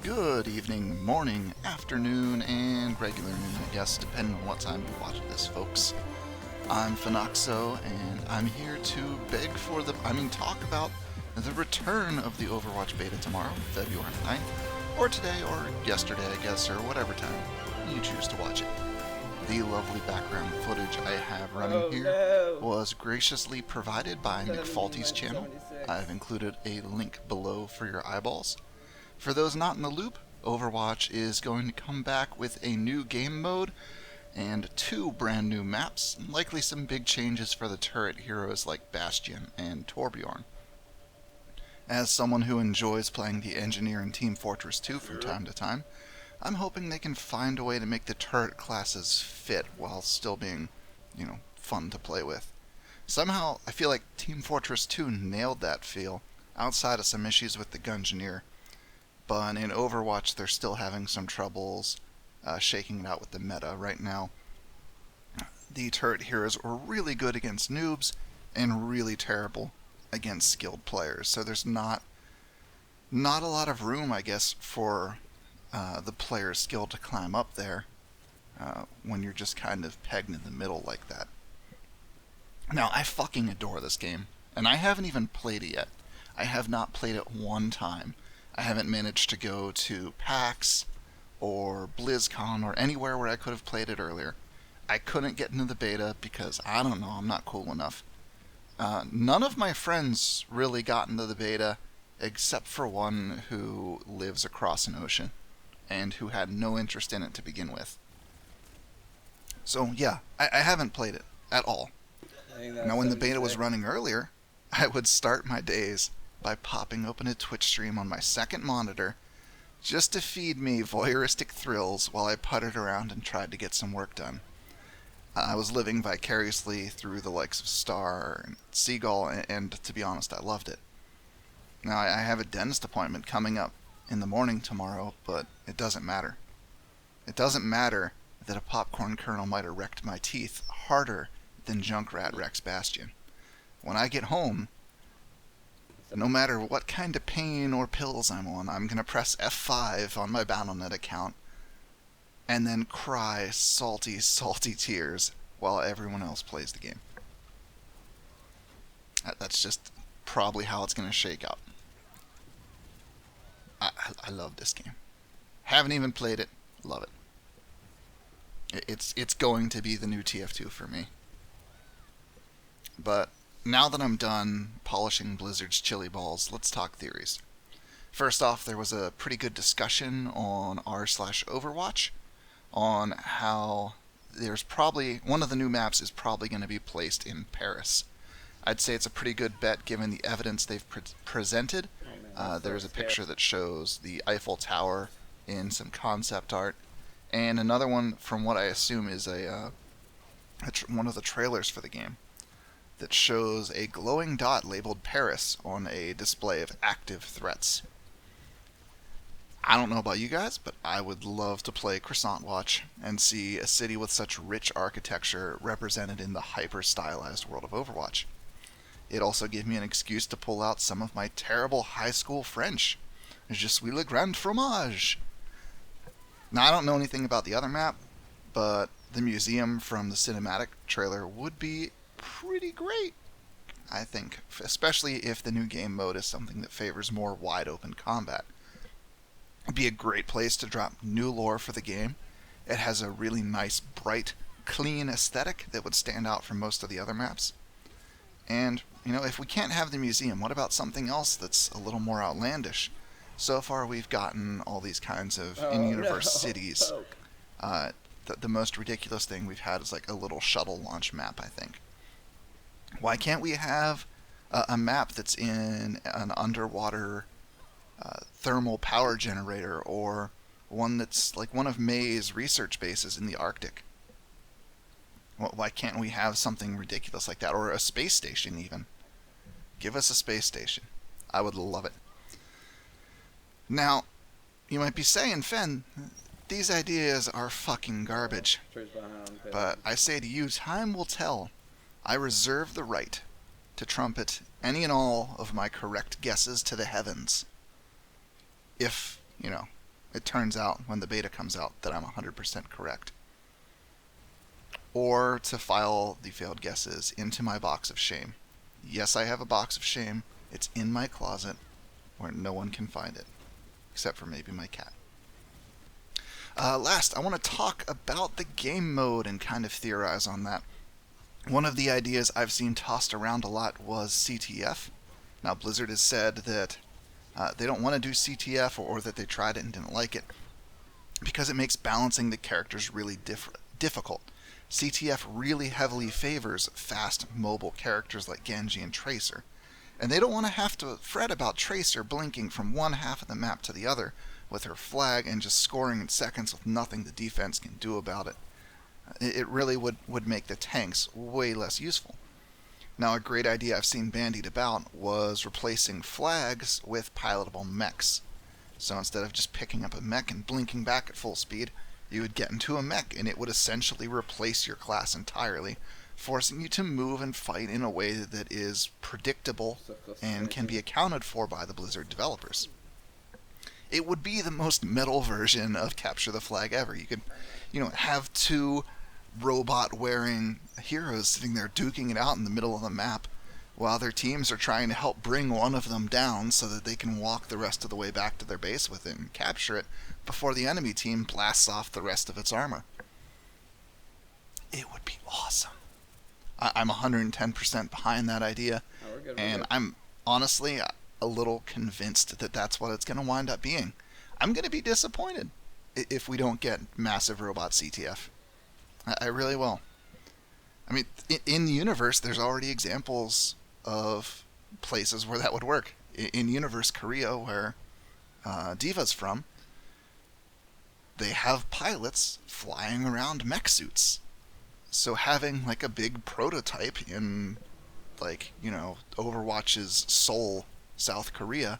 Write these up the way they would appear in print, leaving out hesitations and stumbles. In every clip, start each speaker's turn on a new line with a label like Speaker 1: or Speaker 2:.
Speaker 1: Good evening, morning, afternoon, and regular noon, I guess, depending on what time you watch this, folks. I'm Phenoxo, and I'm here to talk about the return of the Overwatch beta tomorrow, February 9th, or today, or yesterday, I guess, or whatever time you choose to watch it. The lovely background footage I have running here was graciously provided by McFalty's channel. I've included a link below for your eyeballs. For those not in the loop, Overwatch is going to come back with a new game mode and 2 brand new maps, and likely some big changes for the turret heroes like Bastion and Torbjorn. As someone who enjoys playing the Engineer in Team Fortress 2 from time to time, I'm hoping they can find a way to make the turret classes fit while still being, fun to play with. Somehow, I feel like Team Fortress 2 nailed that feel, outside of some issues with the Gungeoneer. But in Overwatch, they're still having some troubles shaking it out with the meta right now. The turret heroes are really good against noobs and really terrible against skilled players. So there's not a lot of room, I guess, for the player's skill to climb up there when you're just kind of pegged in the middle like that. Now, I fucking adore this game, and I haven't even played it yet. I have not played it one time. I haven't managed to go to PAX or BlizzCon or anywhere where I could have played it earlier. I couldn't get into the beta because, I don't know, I'm not cool enough. None of my friends really got into the beta except for one who lives across an ocean and who had no interest in it to begin with. So, yeah, I haven't played it at all. Now, when the beta was running earlier, I would start my days by popping open a Twitch stream on my second monitor just to feed me voyeuristic thrills while I puttered around and tried to get some work done. I was living vicariously through the likes of Star and Seagull, and to be honest, I loved it. Now, I have a dentist appointment coming up in the morning tomorrow, but it doesn't matter. It doesn't matter that a popcorn kernel might have wrecked my teeth harder than Junkrat wrecks Bastion. When I get home, no matter what kind of pain or pills I'm on, I'm going to press F5 on my Battle.net account and then cry salty, salty tears while everyone else plays the game. That's just probably how it's going to shake out. I love this game. Haven't even played it. Love it. It's going to be the new TF2 for me. But now that I'm done polishing Blizzard's chili balls, let's talk theories. First off, there was a pretty good discussion on r/Overwatch on how there's probably one of the new maps is probably going to be placed in Paris. I'd say it's a pretty good bet given the evidence they've presented. There's a picture that shows the Eiffel Tower in some concept art, and another one from what I assume is one of the trailers for the game that shows a glowing dot labeled Paris on a display of active threats. I don't know about you guys, but I would love to play Croissant Watch and see a city with such rich architecture represented in the hyper-stylized world of Overwatch. It also gave me an excuse to pull out some of my terrible high school French. Je suis le grand fromage. Now, I don't know anything about the other map, but the museum from the cinematic trailer would be pretty great, I think, especially if the new game mode is something that favors more wide-open combat. It'd be a great place to drop new lore for the game. It has a really nice, bright, clean aesthetic that would stand out from most of the other maps. And, if we can't have the museum, what about something else that's a little more outlandish? So far, we've gotten all these kinds of in-universe cities. The most ridiculous thing we've had is like a little shuttle launch map, I think. Why can't we have a map that's in an underwater thermal power generator, or one that's like one of May's research bases in the Arctic? Why can't we have something ridiculous like that, or a space station even? Give us a space station. I would love it. Now, you might be saying, Fen, these ideas are fucking garbage. But I say to you, time will tell. I reserve the right to trumpet any and all of my correct guesses to the heavens. If, it turns out when the beta comes out that I'm 100% correct. Or to file the failed guesses into my box of shame. Yes, I have a box of shame. It's in my closet where no one can find it, except for maybe my cat. Last, I want to talk about the game mode and kind of theorize on that. One of the ideas I've seen tossed around a lot was CTF. Now, Blizzard has said that they don't want to do CTF, or that they tried it and didn't like it, because it makes balancing the characters really difficult. CTF really heavily favors fast, mobile characters like Genji and Tracer, and they don't want to have to fret about Tracer blinking from one half of the map to the other with her flag and just scoring in seconds with nothing the defense can do about it. It really would make the tanks way less useful. Now, a great idea I've seen bandied about was replacing flags with pilotable mechs. So instead of just picking up a mech and blinking back at full speed, you would get into a mech and it would essentially replace your class entirely, forcing you to move and fight in a way that is predictable and can be accounted for by the Blizzard developers. It would be the most metal version of Capture the Flag ever. You could, have two robot-wearing heroes sitting there duking it out in the middle of the map while their teams are trying to help bring one of them down so that they can walk the rest of the way back to their base with it and capture it before the enemy team blasts off the rest of its armor. It would be awesome. I'm 110% behind that idea, and I'm honestly a little convinced that that's what it's going to wind up being. I'm going to be disappointed if we don't get massive robot CTF. I really will. I mean, in the universe, there's already examples of places where that would work. In universe Korea, where Diva's from, they have pilots flying around mech suits. So having like a big prototype in, Overwatch's Seoul, South Korea,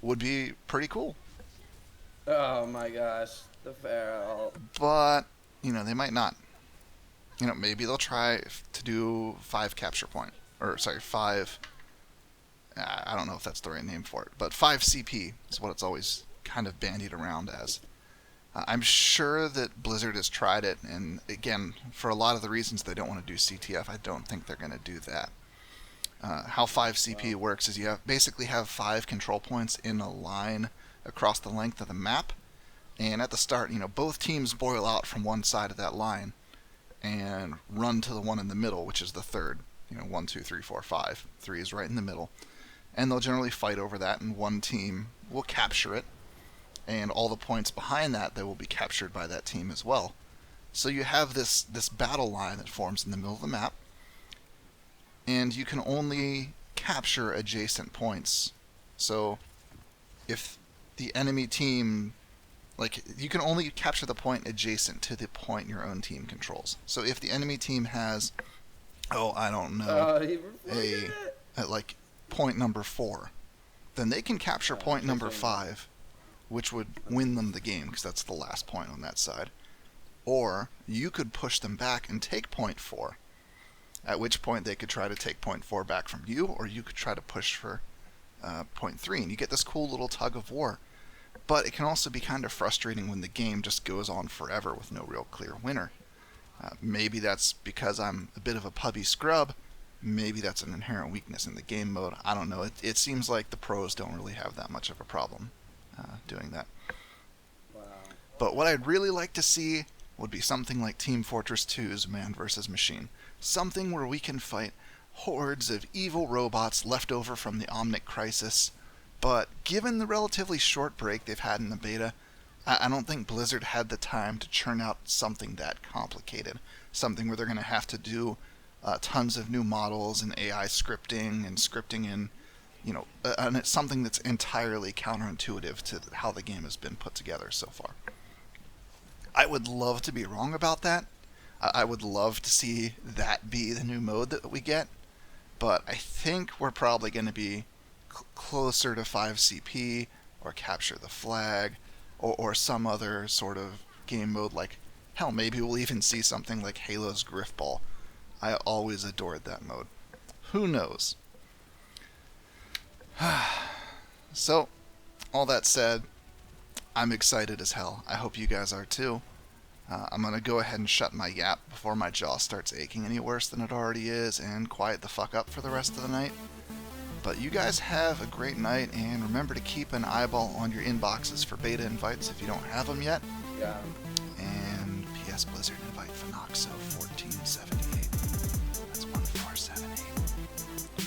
Speaker 1: would be pretty cool.
Speaker 2: Oh my gosh, the Pharaoh.
Speaker 1: But, they might not. Maybe they'll try to do 5 capture point. Or, sorry, 5... I don't know if that's the right name for it. But 5 CP is what it's always kind of bandied around as. I'm sure that Blizzard has tried it, and again, for a lot of the reasons they don't want to do CTF, I don't think they're going to do that. How 5 CP works is you basically have 5 control points in a line across the length of the map, and at the start, both teams boil out from one side of that line and run to the one in the middle, which is the third. 1, 2, 3, 4, 5. 3 is right in the middle. And they'll generally fight over that, and one team will capture it, and all the points behind that, they will be captured by that team as well. So you have this battle line that forms in the middle of the map, and you can only capture adjacent points. So if the enemy team, you can only capture the point adjacent to the point your own team controls. So if the enemy team has, I don't know, at point number 4, then they can capture point number 5, which would win them the game, because that's the last point on that side. Or you could push them back and take point 4, at which point they could try to take point 4 back from you, or you could try to push for point 3, and you get this cool little tug of war. But it can also be kind of frustrating when the game just goes on forever with no real clear winner. Maybe that's because I'm a bit of a pubby scrub. Maybe that's an inherent weakness in the game mode. I don't know. It seems like the pros don't really have that much of a problem doing that.
Speaker 2: Wow.
Speaker 1: But what I'd really like to see would be something like Team Fortress 2's Man vs. Machine. Something where we can fight hordes of evil robots left over from the Omnic Crisis. But given the relatively short break they've had in the beta, I don't think Blizzard had the time to churn out something that complicated. Something where they're going to have to do tons of new models and AI scripting and scripting in, and it's something that's entirely counterintuitive to how the game has been put together so far. I would love to be wrong about that. I would love to see that be the new mode that we get, but I think we're probably going to be closer to 5 CP or Capture the Flag or some other sort of game mode. Hell, maybe we'll even see something like Halo's Griffball. I always adored that mode. Who knows? So, all that said, I'm excited as hell. I hope you guys are too. I'm gonna go ahead and shut my yap before my jaw starts aching any worse than it already is and quiet the fuck up for the rest of the night. But you guys have a great night, and remember to keep an eyeball on your inboxes for beta invites if you don't have them yet.
Speaker 2: Yeah.
Speaker 1: And PS Blizzard invite Phenoxo 1478. That's 1478.